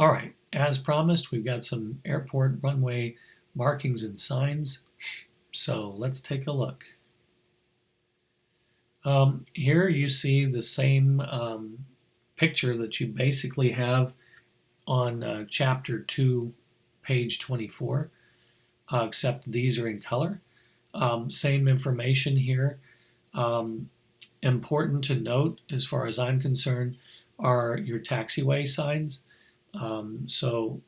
All right, as promised, we've got some airport runway markings and signs. So let's take a look. Here you see the same picture that you basically have on Chapter 2, page 24, except these are in color. Same information here. Important to note, as far as I'm concerned, are your taxiway signs. So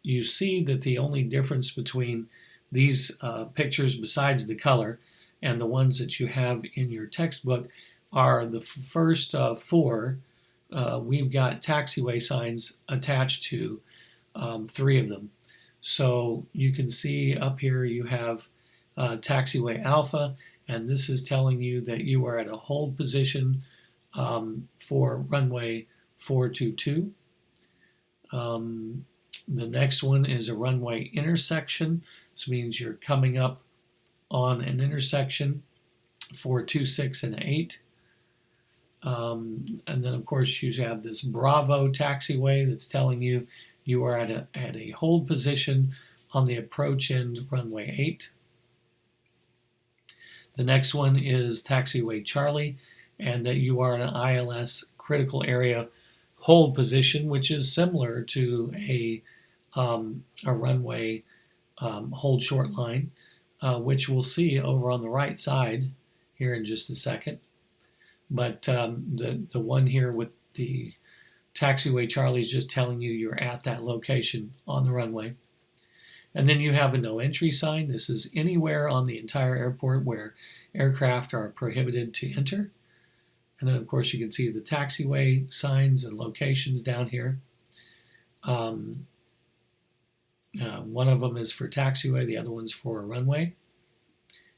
you see that the only difference between these pictures, besides the color, and the ones that you have in your textbook are the first four. We've got taxiway signs attached to 3 of them. So you can see up here you have taxiway alpha, and this is telling you that you are at a hold position for runway 422. The next one is a runway intersection. This means you're coming up on an intersection for 26 and 8. And then, of course, you have this Bravo taxiway that's telling you you are at a hold position on the approach end runway 8. The next one is taxiway Charlie, and that you are in an ILS critical area hold position, which is similar to a runway hold short line, which we'll see over on the right side here in just a second. But the one here with the taxiway Charlie is just telling you you're at that location on the runway. And then you have a no entry sign. This is anywhere on the entire airport where aircraft are prohibited to enter. And then, of course, you can see the taxiway signs and locations down here. One of them is for taxiway, the other one's for a runway.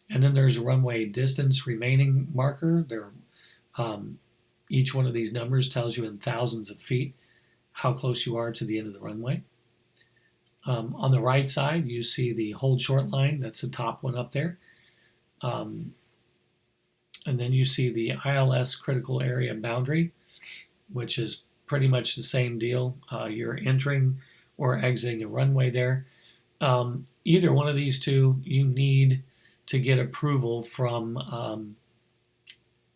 And then there's a runway distance remaining marker. Each one of these numbers tells you in thousands of feet how close you are to the end of the runway. On the right side, you see the hold short line. That's the top one up there. And then you see the ILS critical area boundary, which is pretty much the same deal. You're entering or exiting a runway there. Either one of these two, you need to get approval from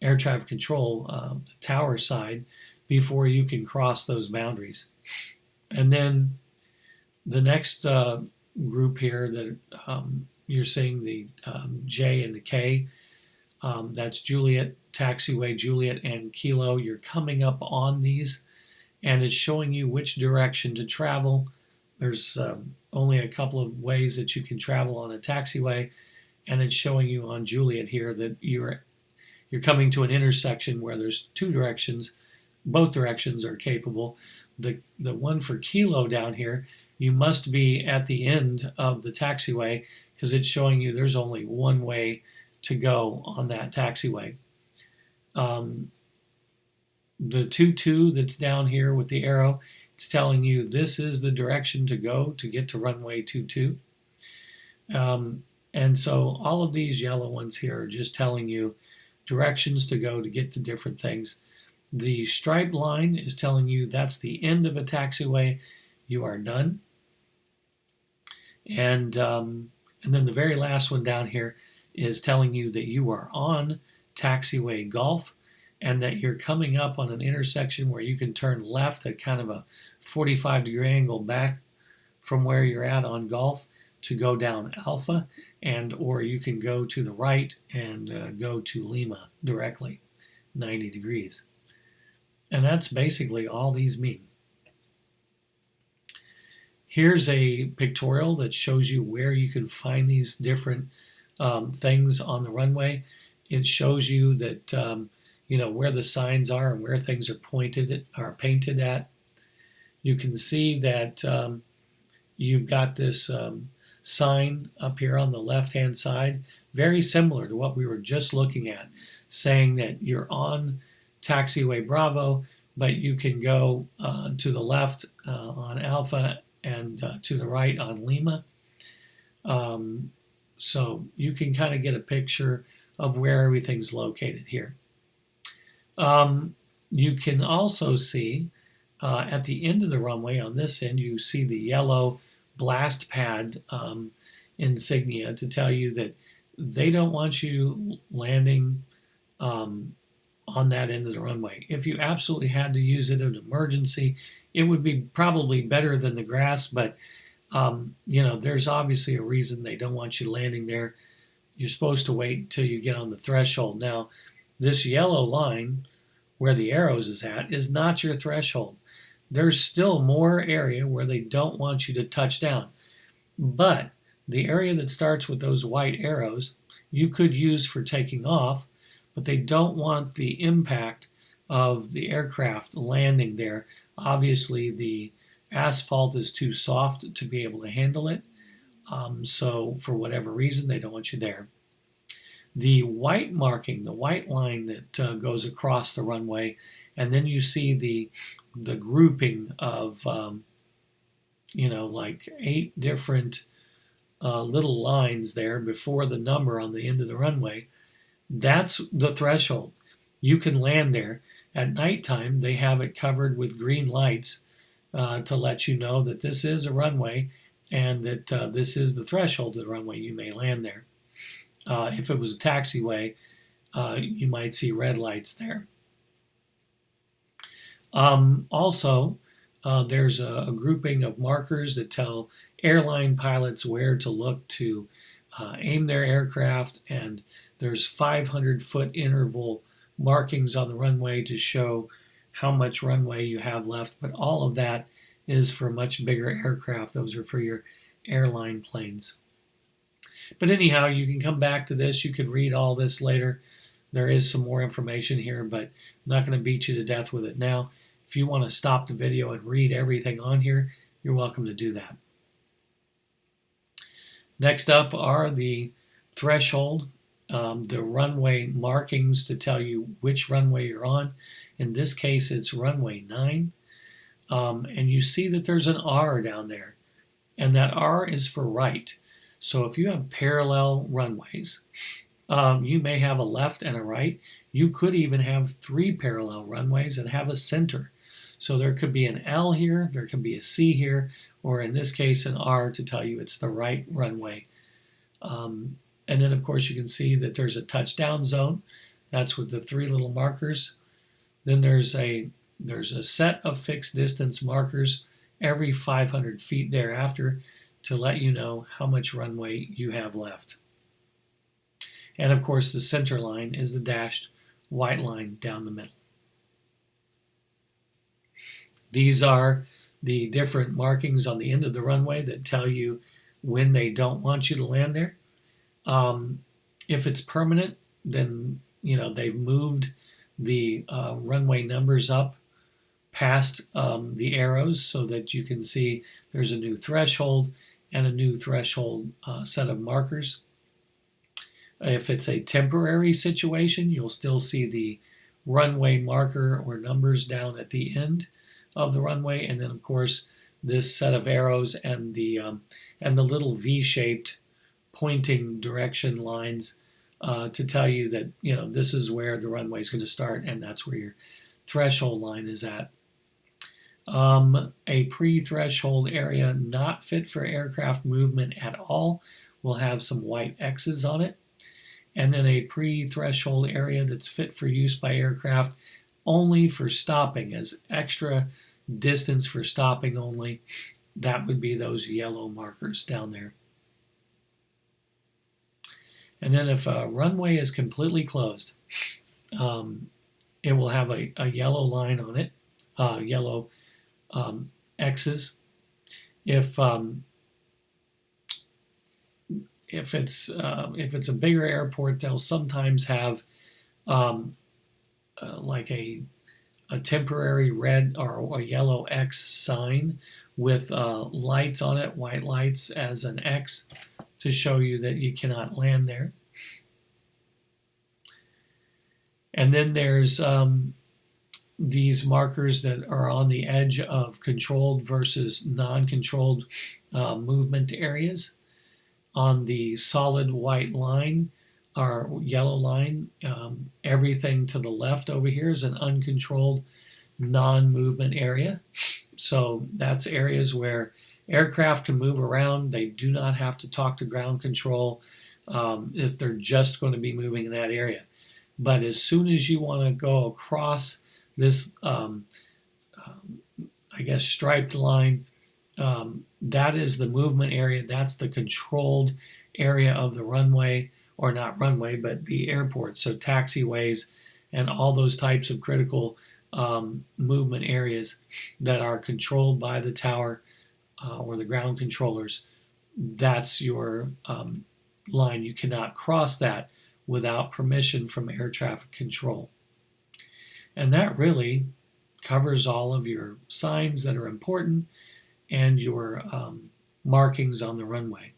air traffic control, the tower side, before you can cross those boundaries. And then the next group here that you're seeing the J and the K, that's Juliet, taxiway Juliet, and Kilo. You're coming up on these, and it's showing you which direction to travel. There's only a couple of ways that you can travel on a taxiway, and it's showing you on Juliet here that you're coming to an intersection where there's 2 directions. Both directions are capable. The one for Kilo down here, you must be at the end of the taxiway because it's showing you there's only one way to go on that taxiway. The 2-2 that's down here with the arrow, it's telling you this is the direction to go to get to runway 22. And so all of these yellow ones here are just telling you directions to go to get to different things. The striped line is telling you that's the end of a taxiway. You are done. And then the very last one down here is telling you that you are on taxiway Golf and that you're coming up on an intersection where you can turn left at kind of a 45-degree angle back from where you're at on Golf to go down Alpha, and or you can go to the right and go to Lima directly, 90 degrees. And that's basically all these mean. Here's a pictorial that shows you where you can find these different things on the runway. It shows you that where the signs are and where things are painted at. You can see that you've got this sign up here on the left-hand side, very similar to what we were just looking at, saying that you're on taxiway Bravo, but you can go to the left on Alpha and to the right on Lima. So you can kind of get a picture of where everything's located here. You can also see At the end of the runway on this end, you see the yellow blast pad insignia to tell you that they don't want you landing on that end of the runway. If you absolutely had to use it in an emergency, it would be probably better than the grass, but there's obviously a reason they don't want you landing there. You're supposed to wait until you get on the threshold. Now, this yellow line where the arrows is at is not your threshold. There's still more area where they don't want you to touch down. But the area that starts with those white arrows, you could use for taking off, but they don't want the impact of the aircraft landing there. Obviously, the asphalt is too soft to be able to handle it. So for whatever reason, they don't want you there. The white marking, the white line that goes across the runway, and then you see the grouping of like 8 different little lines there before the number on the end of the runway. That's the threshold. You can land there. At nighttime, they have it covered with green lights to let you know that this is a runway and that this is the threshold of the runway. You may land there. If it was a taxiway, you might see red lights there. Also, there's a grouping of markers that tell airline pilots where to look to aim their aircraft, and there's 500-foot interval markings on the runway to show how much runway you have left, but all of that is for much bigger aircraft. Those are for your airline planes. But anyhow, you can come back to this. You could read all this later. There is some more information here, but I'm not going to beat you to death with it now. If you want to stop the video and read everything on here, you're welcome to do that. Next up are the threshold, the runway markings to tell you which runway you're on. In this case, it's runway 9. And you see that there's an R down there, and that R is for right. So if you have parallel runways, you may have a left and a right. You could even have 3 parallel runways and have a center. So there could be an L here, there could be a C here, or in this case an R to tell you it's the right runway. And then of course you can see that there's a touchdown zone. That's with the 3 little markers. Then there's a set of fixed distance markers every 500 feet thereafter to let you know how much runway you have left. And of course the center line is the dashed white line down the middle. These are the different markings on the end of the runway that tell you when they don't want you to land there. If it's permanent, then they've moved the runway numbers up past the arrows so that you can see there's a new threshold and a new threshold set of markers. If it's a temporary situation, you'll still see the runway marker or numbers down at the end of the runway, and then of course this set of arrows and the little V-shaped pointing direction lines to tell you that this is where the runway is going to start, and that's where your threshold line is at. A pre-threshold area not fit for aircraft movement at all will have some white X's on it, and then a pre-threshold area that's fit for use by aircraft only for stopping, as extra distance for stopping only. That would be those yellow markers down there. And then if a runway is completely closed, it will have a yellow line on it, yellow X's. If it's a bigger airport, they'll sometimes have like a temporary red or a yellow X sign with lights on it, white lights as an X, to show you that you cannot land there. And then there's these markers that are on the edge of controlled versus non-controlled movement areas. On the solid white line or yellow line, everything to the left over here is an uncontrolled non-movement area. So that's areas where aircraft can move around. They do not have to talk to ground control if they're just going to be moving in that area. But as soon as you want to go across this, I guess, striped line, that is the movement area. That's the controlled area of the runway, or not runway, but the airport. So taxiways and all those types of critical movement areas that are controlled by the tower or the ground controllers. That's your line. You cannot cross that without permission from air traffic control. And that really covers all of your signs that are important and your markings on the runway.